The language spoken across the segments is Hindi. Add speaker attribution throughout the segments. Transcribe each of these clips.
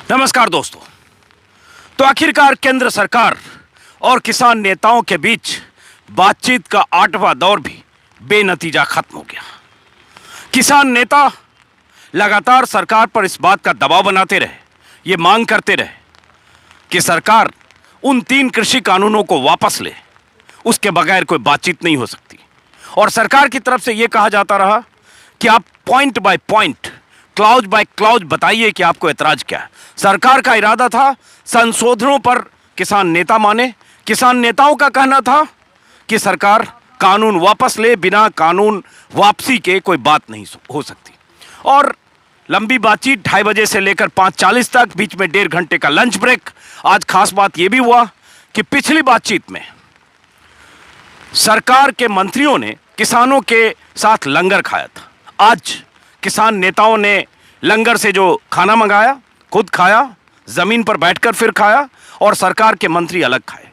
Speaker 1: नमस्कार दोस्तों। तो आखिरकार केंद्र सरकार और किसान नेताओं के बीच बातचीत का 8वां दौर भी बेनतीजा खत्म हो गया। किसान नेता लगातार सरकार पर इस बात का दबाव बनाते रहे, ये मांग करते रहे कि सरकार उन 3 कृषि कानूनों को वापस ले, उसके बगैर कोई बातचीत नहीं हो सकती। और सरकार की तरफ से यह कहा जाता रहा कि आप point by point, clause by clause बताइए कि आपको ऐतराज क्या है। सरकार का इरादा था संशोधनों पर किसान नेता माने। किसान नेताओं का कहना था कि सरकार कानून वापस ले, बिना कानून वापसी के कोई बात नहीं हो सकती। और लंबी बातचीत 2:30 बजे से लेकर 5:40 तक, बीच में 1.5 घंटे का लंच ब्रेक। आज खास बात यह भी हुआ कि पिछली बातचीत में सरकार के मंत्रियों ने किसानों के साथ लंगर खाया था। आज किसान नेताओं ने लंगर से जो खाना मंगाया, खुद खाया, जमीन पर बैठकर फिर खाया, और सरकार के मंत्री अलग खाए।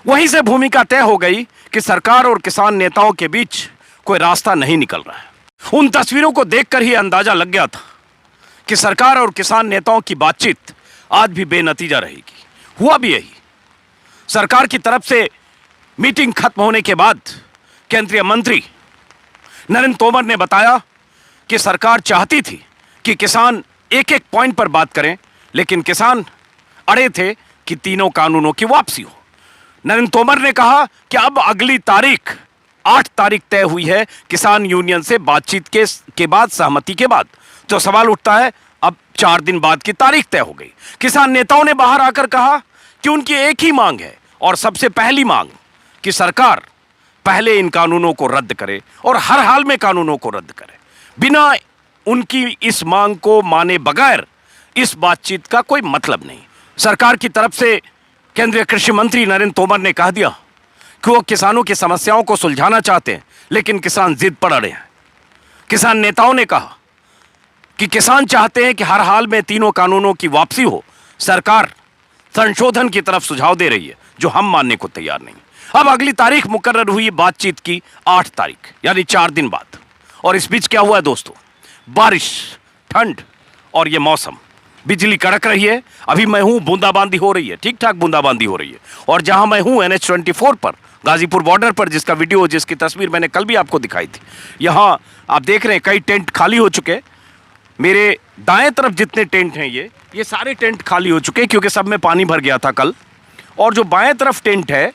Speaker 1: वहीं से भूमिका तय हो गई कि सरकार और किसान नेताओं के बीच कोई रास्ता नहीं निकल रहा है। उन तस्वीरों को देखकर ही अंदाजा लग गया था कि सरकार और किसान नेताओं की बातचीत आज भी बेनतीजा रहेगी। हुआ भी यही। सरकार की तरफ से मीटिंग खत्म होने के बाद केंद्रीय मंत्री नरेंद्र तोमर ने बताया कि सरकार चाहती थी कि किसान एक एक पॉइंट पर बात करें, लेकिन किसान अड़े थे कि तीनों कानूनों की वापसी हो। नरेंद्र तोमर ने कहा कि अब अगली तारीख 8 तारीख तय हुई है किसान यूनियन से बातचीत के बाद, सहमति के बाद। तो सवाल उठता है, अब 4 दिन बाद की तारीख तय हो गई। किसान नेताओं ने बाहर आकर कहा कि उनकी एक ही मांग है, और सबसे पहली मांग कि सरकार पहले इन कानूनों को रद्द करे और हर हाल में कानूनों को रद्द करे। बिना उनकी इस मांग को माने बगैर इस बातचीत का कोई मतलब नहीं। सरकार की तरफ से केंद्रीय कृषि मंत्री नरेंद्र तोमर ने कह दिया कि वो किसानों की समस्याओं को सुलझाना चाहते हैं, लेकिन किसान जिद पर अड़े हैं। किसान नेताओं ने कहा कि किसान चाहते हैं कि हर हाल में तीनों कानूनों की वापसी हो। सरकार संशोधन की तरफ सुझाव दे रही है, जो हम मानने को तैयार नहीं। अब अगली तारीख मुकर्रर हुई बातचीत की 8 तारीख, यानी 4 दिन बाद। और इस बीच क्या हुआ है दोस्तों? बारिश, ठंड और ये मौसम, बिजली कड़क रही है। अभी मैं हूं, बूंदाबांदी हो रही है, ठीक ठाक बूंदाबांदी हो रही है। और जहां मैं हूं NH-24 पर, गाजीपुर बॉर्डर पर, जिसका वीडियो, जिसकी तस्वीर मैंने कल भी आपको दिखाई थी, यहां आप देख रहे हैं कई टेंट खाली हो चुके। मेरे दाएं तरफ जितने टेंट हैं ये सारे टेंट खाली हो चुके, क्योंकि सब में पानी भर गया था कल। और जो बाएं तरफ टेंट है,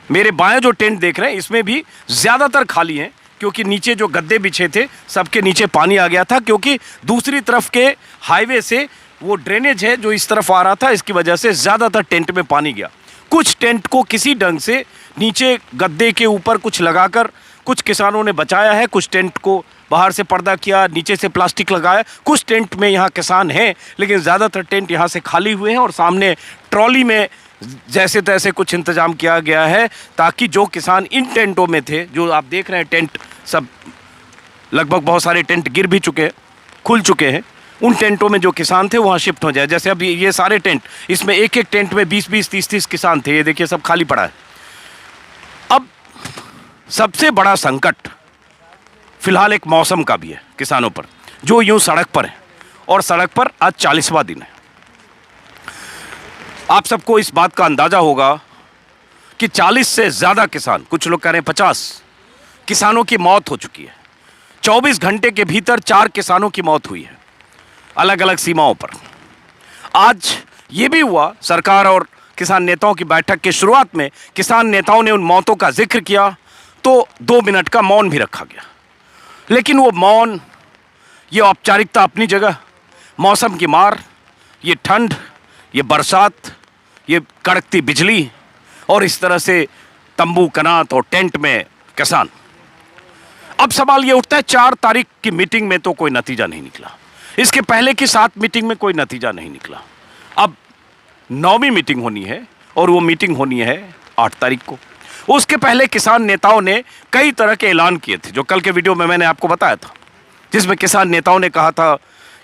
Speaker 1: मेरे बाएं जो टेंट देख रहे हैं, इसमें भी ज़्यादातर खाली हैं, क्योंकि नीचे जो गद्दे बिछे थे सबके नीचे पानी आ गया था, क्योंकि दूसरी तरफ के हाईवे से वो ड्रेनेज है जो इस तरफ आ रहा था, इसकी वजह से ज़्यादातर टेंट में पानी गया। कुछ टेंट को किसी ढंग से नीचे गद्दे के ऊपर कुछ लगाकर कुछ किसानों ने बचाया है, कुछ टेंट को बाहर से पर्दा किया, नीचे से प्लास्टिक लगाया। कुछ टेंट में यहाँ किसान हैं, लेकिन ज़्यादातर टेंट यहाँ से खाली हुए हैं, और सामने ट्रॉली में जैसे तैसे कुछ इंतजाम किया गया है, ताकि जो किसान इन टेंटों में थे, जो आप देख रहे हैं टेंट सब लगभग, बहुत सारे टेंट गिर भी चुके हैं, खुल चुके हैं, उन टेंटों में जो किसान थे वहाँ शिफ्ट हो जाए। जैसे अब ये सारे टेंट, इसमें एक एक टेंट में 20-20, 30-30 किसान थे, ये देखिए सब खाली पड़ा है। अब सबसे बड़ा संकट फिलहाल एक मौसम का भी है किसानों पर, जो यूं सड़क पर है, और सड़क पर आज 40वां दिन है। आप सबको इस बात का अंदाजा होगा कि 40 से ज़्यादा किसान, कुछ लोग कह रहे हैं 50 किसानों की मौत हो चुकी है। 24 घंटे के भीतर 4 किसानों की मौत हुई है, अलग अलग सीमाओं पर। आज ये भी हुआ, सरकार और किसान नेताओं की बैठक के शुरुआत में किसान नेताओं ने उन मौतों का जिक्र किया, तो 2 मिनट का मौन भी रखा गया। लेकिन वो मौन, ये औपचारिकता अपनी जगह, मौसम की मार, ये ठंड, ये बरसात, ये कड़कती बिजली, और इस तरह से तंबू, कनात और टेंट में किसान। अब सवाल ये उठता है, 4 तारीख की मीटिंग में तो कोई नतीजा नहीं निकला, इसके पहले की 7 मीटिंग में कोई नतीजा नहीं निकला। अब 9वीं मीटिंग होनी है, और वो मीटिंग होनी है 8 तारीख को। उसके पहले किसान नेताओं ने कई तरह के ऐलान किए थे, जो कल के वीडियो में मैंने आपको बताया था, जिसमें किसान नेताओं ने कहा था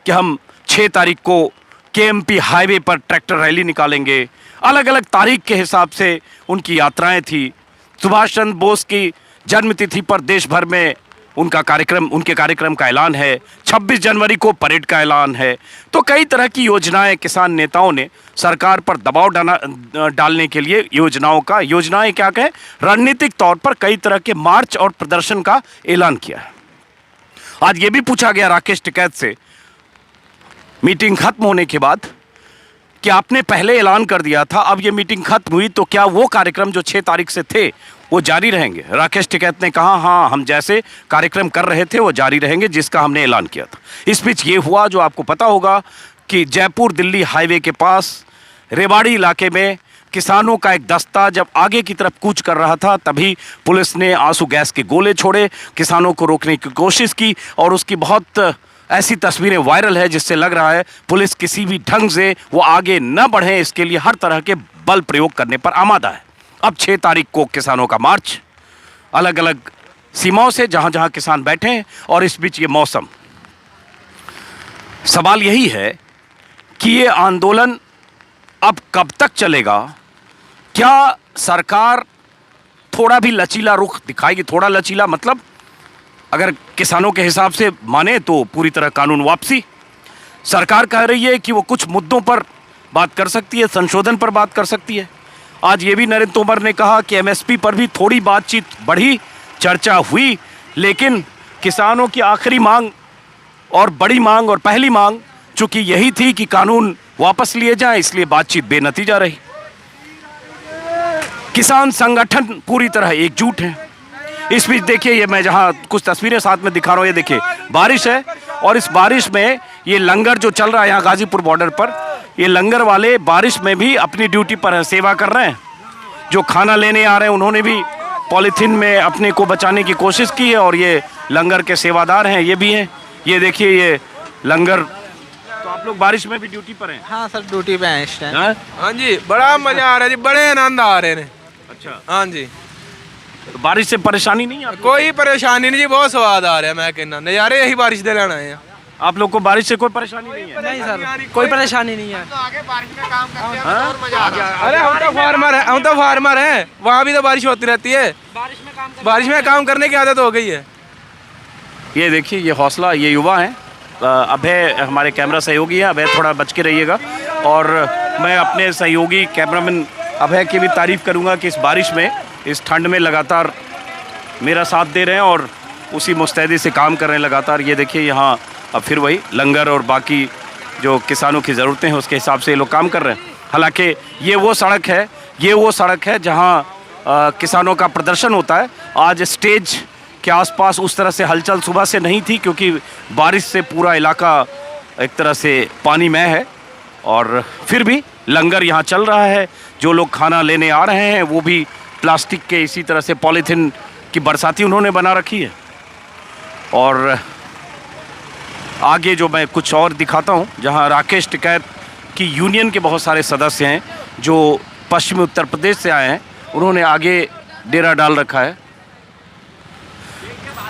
Speaker 1: कि हम 6 तारीख को KMP हाईवे पर ट्रैक्टर रैली निकालेंगे। अलग अलग तारीख के हिसाब से उनकी यात्राएं थी। सुभाष चंद्र बोस की जन्मतिथि पर देश भर में उनके कार्यक्रम का ऐलान है, 26 जनवरी को परेड का ऐलान है। तो कई तरह की योजनाएं किसान नेताओं ने सरकार पर दबाव डालने के लिए योजनाएं क्या कहें, रणनीतिक तौर पर कई तरह के मार्च और प्रदर्शन का ऐलान किया है। आज ये भी पूछा गया राकेश टिकैत से मीटिंग खत्म होने के बाद कि आपने पहले ऐलान कर दिया था, अब ये मीटिंग खत्म हुई तो क्या वो कार्यक्रम जो 6 तारीख से थे वो जारी रहेंगे? राकेश टिकैत ने कहा हाँ, हम जैसे कार्यक्रम कर रहे थे वो जारी रहेंगे जिसका हमने ऐलान किया था। इस बीच ये हुआ जो आपको पता होगा कि जयपुर दिल्ली हाईवे के पास रेवाड़ी इलाके में किसानों का एक दस्ता जब आगे की तरफ कूच कर रहा था तभी पुलिस ने आंसू गैस के गोले छोड़े, किसानों को रोकने की कोशिश की और उसकी बहुत ऐसी तस्वीरें वायरल है जिससे लग रहा है पुलिस किसी भी ढंग से वो आगे न बढ़े इसके लिए हर तरह के बल प्रयोग करने पर आमादा है। अब 6 तारीख को किसानों का मार्च अलग अलग सीमाओं से जहां जहां किसान बैठे हैं और इस बीच ये मौसम। सवाल यही है कि ये आंदोलन अब कब तक चलेगा? क्या सरकार थोड़ा भी लचीला रुख दिखाएगी? थोड़ा लचीला मतलब अगर किसानों के हिसाब से माने तो पूरी तरह कानून वापसी। सरकार कह रही है कि वो कुछ मुद्दों पर बात कर सकती है, संशोधन पर बात कर सकती है। आज ये भी नरेंद्र तोमर ने कहा कि एमएसपी पर भी थोड़ी बातचीत बढ़ी, चर्चा हुई, लेकिन किसानों की आखिरी मांग और बड़ी मांग और पहली मांग चूंकि यही थी कि कानून वापस लिए जाए, इसलिए बातचीत बेनतीजा रही। किसान संगठन पूरी तरह एकजुट हैं। इस बीच देखिए, ये मैं जहां कुछ तस्वीरें साथ में दिखा रहा हूं, ये देखिए बारिश है और इस बारिश में ये लंगर जो चल रहा है यहाँ गाजीपुर बॉर्डर पर, ये लंगर वाले बारिश में भी अपनी ड्यूटी पर सेवा कर रहे हैं। जो खाना लेने आ रहे हैं उन्होंने भी पॉलीथीन में अपने को बचाने की कोशिश की है और ये लंगर के सेवादार हैं, ये भी हैं। ये देखिए ये लंगर। तो आप लोग बारिश में भी ड्यूटी पर हैं?
Speaker 2: हाँ सर, ड्यूटी पे हैं इस टाइम।
Speaker 3: हाँ जी, बड़ा मजा आ रहा है जी, बड़े आनंद आ रहे हैं।
Speaker 1: अच्छा,
Speaker 3: हाँ जी।
Speaker 1: तो बारिश से परेशानी नहीं है?
Speaker 3: कोई परेशानी नहीं जी, बहुत स्वाद आ रहा है। मैं कहना नज़ारे यही बारिश दे लेना है।
Speaker 1: आप लोग को बारिश से कोई परेशानी नहीं है?
Speaker 2: नहीं सर, कोई परेशानी नहीं है।
Speaker 3: अरे हम तो फार्मर हैं, वहाँ भी तो बारिश होती रहती है। बारिश में काम करने की आदत हो गई है।
Speaker 1: ये देखिए ये हौसला, ये युवा हैं। अभय हमारे कैमरा सहयोगी है, अभय थोड़ा बच के रहिएगा। और मैं अपने सहयोगी कैमरामैन अभय की भी तारीफ़ करूंगा कि इस बारिश में, इस ठंड में लगातार मेरा साथ दे रहे हैं और उसी मुस्तैदी से काम कर रहे हैं लगातार। ये देखिए यहाँ अब फिर वही लंगर और बाकी जो किसानों की ज़रूरतें हैं उसके हिसाब से ये लोग काम कर रहे हैं। हालांकि ये वो सड़क है जहाँ किसानों का प्रदर्शन होता है। आज स्टेज के आसपास उस तरह से हलचल सुबह से नहीं थी क्योंकि बारिश से पूरा इलाका एक तरह से पानीमय है और फिर भी लंगर यहाँ चल रहा है। जो लोग खाना लेने आ रहे हैं वो भी प्लास्टिक के इसी तरह से पॉलीथीन की बरसाती उन्होंने बना रखी है। और आगे जो मैं कुछ और दिखाता हूँ, जहाँ राकेश टिकैत की यूनियन के बहुत सारे सदस्य हैं जो पश्चिमी उत्तर प्रदेश से आए हैं, उन्होंने आगे डेरा डाल रखा है।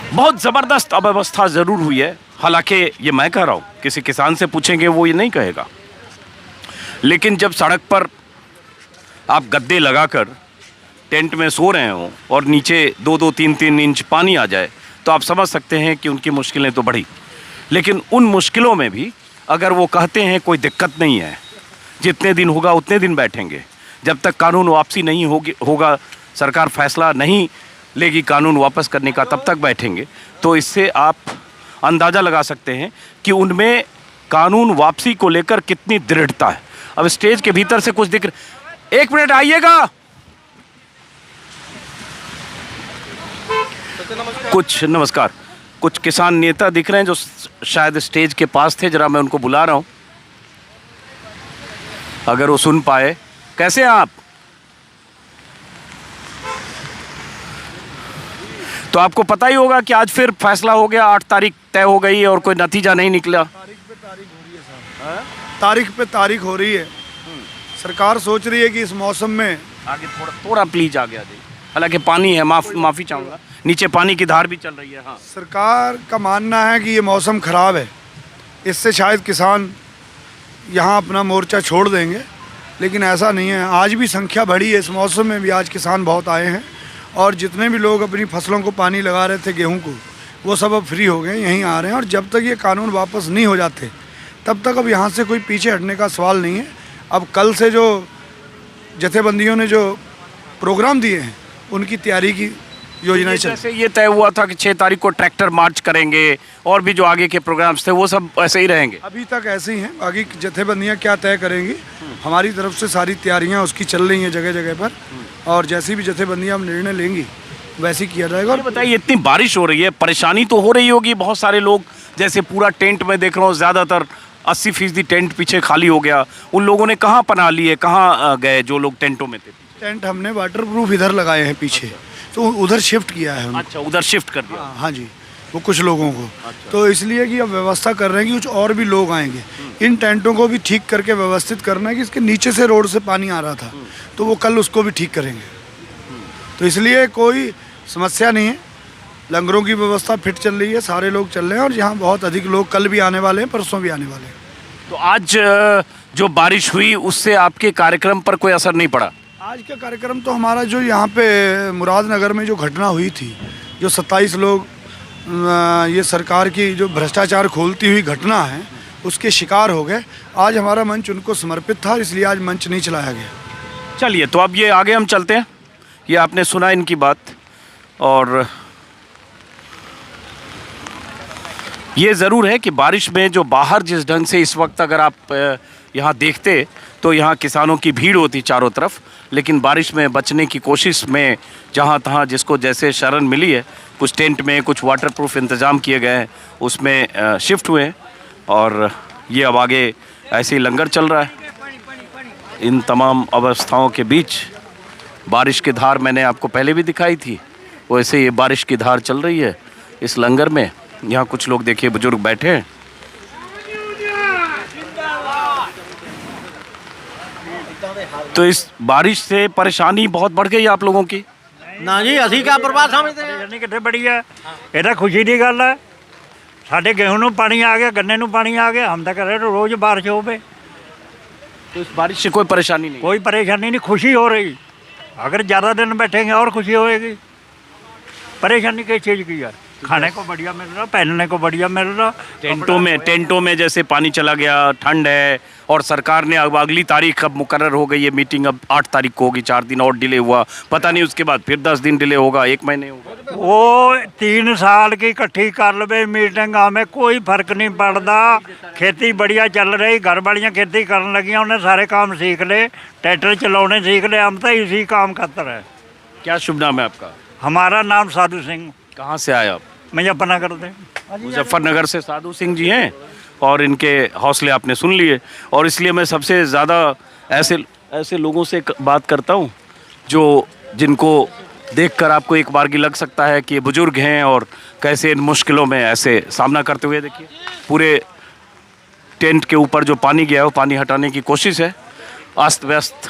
Speaker 1: बहुत ज़बरदस्त अव्यवस्था ज़रूर हुई है। हालांकि ये मैं कह रहा हूँ, किसी किसान से पूछेंगे वो ये नहीं कहेगा, लेकिन जब सड़क पर आप गद्दे लगाकर टेंट में सो रहे हो और नीचे 2-2, 3-3 इंच पानी आ जाए तो आप समझ सकते हैं कि उनकी मुश्किलें तो बढ़ी। लेकिन उन मुश्किलों में भी अगर वो कहते हैं कोई दिक्कत नहीं है, जितने दिन होगा उतने दिन बैठेंगे, जब तक कानून वापसी नहीं होगा, सरकार फैसला नहीं लेगी कानून वापस करने का, तब तक बैठेंगे। तो इससे आप अंदाज़ा लगा सकते हैं कि उनमें कानून वापसी को लेकर कितनी दृढ़ता है। अब स्टेज के भीतर से कुछ दिख, 1 मिनट आइएगा। नमस्कार, कुछ किसान नेता दिख रहे हैं जो शायद स्टेज के पास थे, जरा मैं उनको बुला रहा हूं, अगर वो सुन पाए। कैसे हैं आप? तो आपको पता ही होगा कि आज फिर फैसला हो गया, 8 तारीख तय हो गई और कोई नतीजा नहीं निकला।
Speaker 4: तारीख पे तारीख हो रही है साहब, तारीख पे तारीख हो रही है। सरकार सोच रही है कि इस मौसम में
Speaker 1: आगे थोड़ा प्लीज आगे आ जाइए। हालांकि पानी है, माफ़ी चाहूँगा, नीचे पानी की धार भी चल रही है। हाँ,
Speaker 4: सरकार का मानना है कि ये मौसम ख़राब है, इससे शायद किसान यहाँ अपना मोर्चा छोड़ देंगे, लेकिन ऐसा नहीं है। आज भी संख्या बढ़ी है, इस मौसम में भी आज किसान बहुत आए हैं और जितने भी लोग अपनी फसलों को पानी लगा रहे थे, गेहूं को, वो सब अब फ्री हो गए, यहीं आ रहे हैं। और जब तक ये कानून वापस नहीं हो जाते तब तक अब यहाँ से कोई पीछे हटने का सवाल नहीं है। अब कल से जो जथेबंदियों ने जो प्रोग्राम दिए हैं उनकी तैयारी की योजना चल।
Speaker 1: जैसे ये तय हुआ था कि 6 तारीख को ट्रैक्टर मार्च करेंगे और भी जो आगे के प्रोग्राम्स थे वो सब ऐसे ही रहेंगे।
Speaker 4: अभी तक ऐसे ही हैं, बाकी जथेबंदियाँ क्या तय करेंगी, हमारी तरफ से सारी तैयारियाँ उसकी चल रही हैं जगह जगह पर, और जैसी भी जथेबंदियाँ हम निर्णय लेंगी वैसे ही किया जाएगा।
Speaker 1: और बताइए, इतनी बारिश हो रही है, परेशानी तो हो रही होगी। बहुत सारे लोग, जैसे पूरा टेंट में देख रहा हूँ, ज़्यादातर 80% टेंट पीछे खाली हो गया। उन लोगों ने कहाँ पनाह लिए, कहाँ गए जो लोग टेंटों में थे?
Speaker 4: टेंट हमने वाटर प्रूफ इधर लगाए हैं पीछे, तो उधर शिफ्ट किया है उन्होंने।
Speaker 1: अच्छा, उधर शिफ्ट कर दिया।
Speaker 4: हाँ जी, वो कुछ लोगों को। तो इसलिए कि अब व्यवस्था कर रहे हैं कि कुछ और भी लोग आएंगे, इन टेंटों को भी ठीक करके व्यवस्थित करना है कि इसके नीचे से रोड से पानी आ रहा था, तो वो कल उसको भी ठीक करेंगे। तो इसलिए कोई समस्या नहीं है, लंगरों की व्यवस्था फिट चल रही है, सारे लोग चल रहे हैं, और यहाँ बहुत अधिक लोग कल भी आने वाले हैं, परसों भी आने वाले हैं।
Speaker 1: तो आज जो बारिश हुई उससे आपके कार्यक्रम पर कोई असर नहीं पड़ा?
Speaker 4: आज का कार्यक्रम तो हमारा जो यहाँ पे मुरादनगर में जो घटना हुई थी, जो 27 लोग ये सरकार की जो भ्रष्टाचार खोलती हुई घटना है उसके शिकार हो गए, आज हमारा मंच उनको समर्पित था, इसलिए आज मंच नहीं चलाया गया।
Speaker 1: चलिए, तो अब ये आगे हम चलते हैं। ये आपने सुना इनकी बात, और ये ज़रूर है कि बारिश में जो बाहर जिस ढंग से इस वक्त अगर आप यहाँ देखते तो यहाँ किसानों की भीड़ होती चारों तरफ, लेकिन बारिश में बचने की कोशिश में जहाँ तहाँ जिसको जैसे शरण मिली है, कुछ टेंट में कुछ वाटरप्रूफ इंतज़ाम किए गए हैं उसमें शिफ्ट हुए हैं, और ये अब आगे ऐसे ही लंगर चल रहा है। इन तमाम अवस्थाओं के बीच बारिश की धार मैंने आपको पहले भी दिखाई थी, वैसे ये बारिश की धार चल रही है इस लंगर में। यहाँ कुछ लोग देखिए बुजुर्ग बैठे हैं। तो इस बारिश से परेशानी बहुत बढ़ गई आप लोगों की?
Speaker 2: ना जी, ਅਸੀਂ क्या बर्बाद समझते हैं।
Speaker 5: ਨਹੀਂ ਕਿੱਥੇ ਬੜੀ ਹੈ, ਇਹ ਤਾਂ ਖੁਸ਼ੀ ਦੀ ਗੱਲ ਹੈ। ਸਾਡੇ गेहूं ਨੂੰ ਪਾਣੀ ਆ ਗਿਆ, ਗੰਨੇ ਨੂੰ ਪਾਣੀ ਆ ਗਿਆ, ਹਮ ਤਾਂ ਕਰ ਰਹੇ ਰੋਜ਼ ਬਾਰਿਸ਼ ਹੋਵੇ,
Speaker 1: तो इस बारिश से कोई परेशानी नहीं?
Speaker 5: कोई परेशानी नहीं, खुशी हो रही। अगर ज़्यादा दिन बैठेंगे और खुशी होएगी। परेशानी किस चीज़ की यार, खाने को बढ़िया मिल रहा, पहनने को बढ़िया मिल रहा।
Speaker 1: टेंटों में जैसे पानी चला गया, ठंड है, और सरकार ने अब अगली तारीख अब मुकर्रर हो गई है मीटिंग, अब 8 तारीख को होगी, 4 दिन और डिले हुआ, पता नहीं उसके बाद फिर 10 दिन डिले होगा, 1 महीने होगा।
Speaker 5: वो 3 साल की इकट्ठी कर लवे मीटिंग, हमें कोई फर्क नहीं पड़ता। खेती बढ़िया चल रही, घर बढ़िया खेती करने लगी, उन्हें सारे काम सीख ले, ट्रैक्टर चलाने सीख ले, हम तो इसी काम करते रहे।
Speaker 1: क्या शुभ नाम है आपका?
Speaker 5: हमारा नाम साधु सिंह,
Speaker 1: कहाँ से आए आप?
Speaker 5: मुजफ्फरनगर से।
Speaker 1: मुजफ्फरनगर से साधु सिंह जी हैं, और इनके हौसले आपने सुन लिए, और इसलिए मैं सबसे ज़्यादा ऐसे लोगों से बात करता हूँ जिनको देखकर आपको एक बार की लग सकता है कि ये बुजुर्ग हैं और कैसे इन मुश्किलों में ऐसे सामना करते हुए। देखिए, पूरे टेंट के ऊपर जो पानी गया है वो पानी हटाने की कोशिश है, अस्त व्यस्त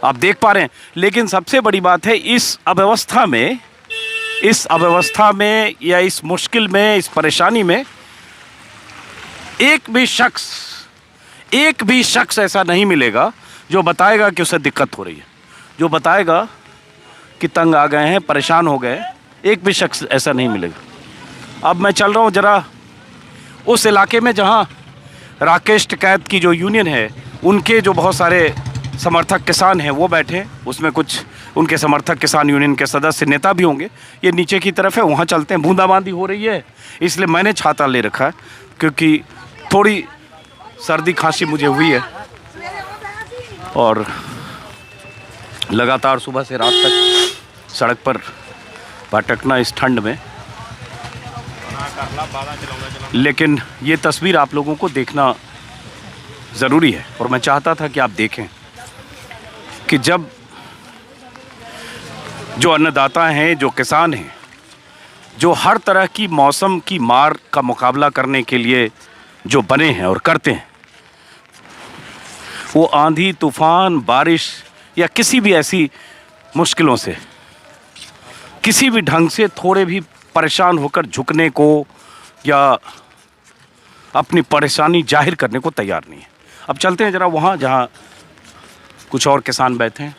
Speaker 1: आप देख पा रहे हैं। लेकिन सबसे बड़ी बात है, इस अव्यवस्था में या इस मुश्किल में, इस परेशानी में एक भी शख्स ऐसा नहीं मिलेगा जो बताएगा कि उसे दिक्कत हो रही है, जो बताएगा कि तंग आ गए हैं, परेशान हो गए, एक भी शख्स ऐसा नहीं मिलेगा। अब मैं चल रहा हूँ जरा उस इलाके में जहाँ राकेश टिकैत की जो यूनियन है, उनके जो बहुत सारे समर्थक किसान हैं वो बैठे हैं, उसमें कुछ उनके समर्थक किसान यूनियन के सदस्य नेता भी होंगे। ये नीचे की तरफ है, वहाँ चलते हैं। बूंदाबांदी हो रही है, इसलिए मैंने छाता ले रखा है, क्योंकि थोड़ी सर्दी खांसी मुझे हुई है, और लगातार सुबह से रात तक सड़क पर भटकना इस ठंड में। लेकिन ये तस्वीर आप लोगों को देखना ज़रूरी है, और मैं चाहता था कि आप देखें कि जब जो अन्नदाता हैं, जो किसान हैं, जो हर तरह की मौसम की मार का मुकाबला करने के लिए जो बने हैं और करते हैं, वो आंधी, तूफान, बारिश या किसी भी ऐसी मुश्किलों से किसी भी ढंग से थोड़े भी परेशान होकर झुकने को या अपनी परेशानी जाहिर करने को तैयार नहीं है। अब चलते हैं ज़रा वहाँ जहाँ कुछ और किसान बैठे हैं।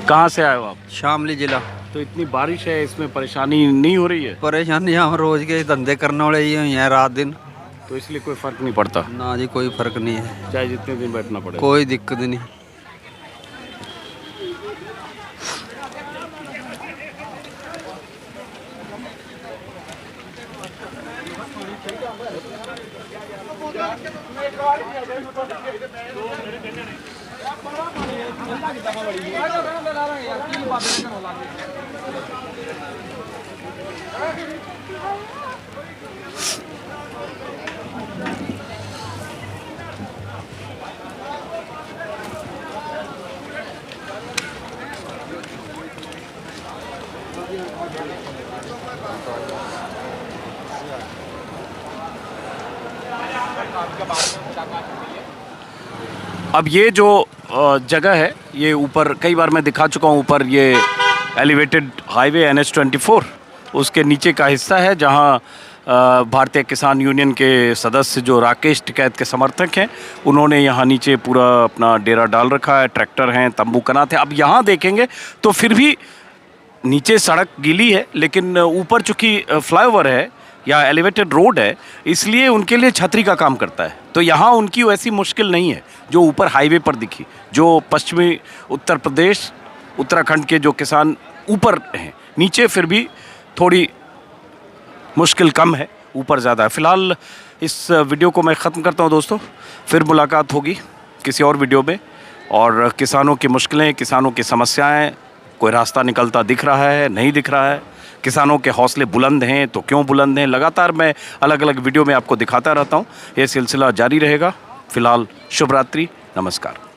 Speaker 1: कहाँ से आए हो आप?
Speaker 6: शामली जिला।
Speaker 1: तो इतनी बारिश है, इसमें परेशानी नहीं हो रही है?
Speaker 6: परेशानी हम रोज के धंधे करने वाले ही हैं रात दिन,
Speaker 1: तो इसलिए कोई फर्क नहीं पड़ता,
Speaker 6: ना जी कोई फर्क नहीं है,
Speaker 1: चाहे जितने दिन बैठना पड़े?
Speaker 6: कोई दिक्कत नहीं।
Speaker 1: अब ये जो जगह है, ये ऊपर कई बार मैं दिखा चुका हूँ, ऊपर ये एलिवेटेड हाईवे NH-24, उसके नीचे का हिस्सा है जहाँ भारतीय किसान यूनियन के सदस्य जो राकेश टिकैत के समर्थक हैं, उन्होंने यहाँ नीचे पूरा अपना डेरा डाल रखा है, ट्रैक्टर हैं, तंबू कनात है। अब यहाँ देखेंगे तो फिर भी नीचे सड़क गीली है, लेकिन ऊपर चूँकि फ्लाईओवर है या एलिवेटेड रोड है, इसलिए उनके लिए छतरी का काम करता है। तो यहाँ उनकी वैसी मुश्किल नहीं है जो ऊपर हाईवे पर दिखी। जो पश्चिमी उत्तर प्रदेश, उत्तराखंड के जो किसान ऊपर हैं, नीचे फिर भी थोड़ी मुश्किल कम है, ऊपर ज़्यादा है। फ़िलहाल इस वीडियो को मैं ख़त्म करता हूँ दोस्तों, फिर मुलाकात होगी किसी और वीडियो में। और किसानों की मुश्किलें, किसानों की समस्याएं, कोई रास्ता निकलता दिख रहा है, नहीं दिख रहा है, किसानों के हौसले बुलंद हैं तो क्यों बुलंद हैं, लगातार मैं अलग अलग वीडियो में आपको दिखाता रहता हूँ। ये सिलसिला जारी रहेगा। फ़िलहाल शुभ रात्रि, नमस्कार।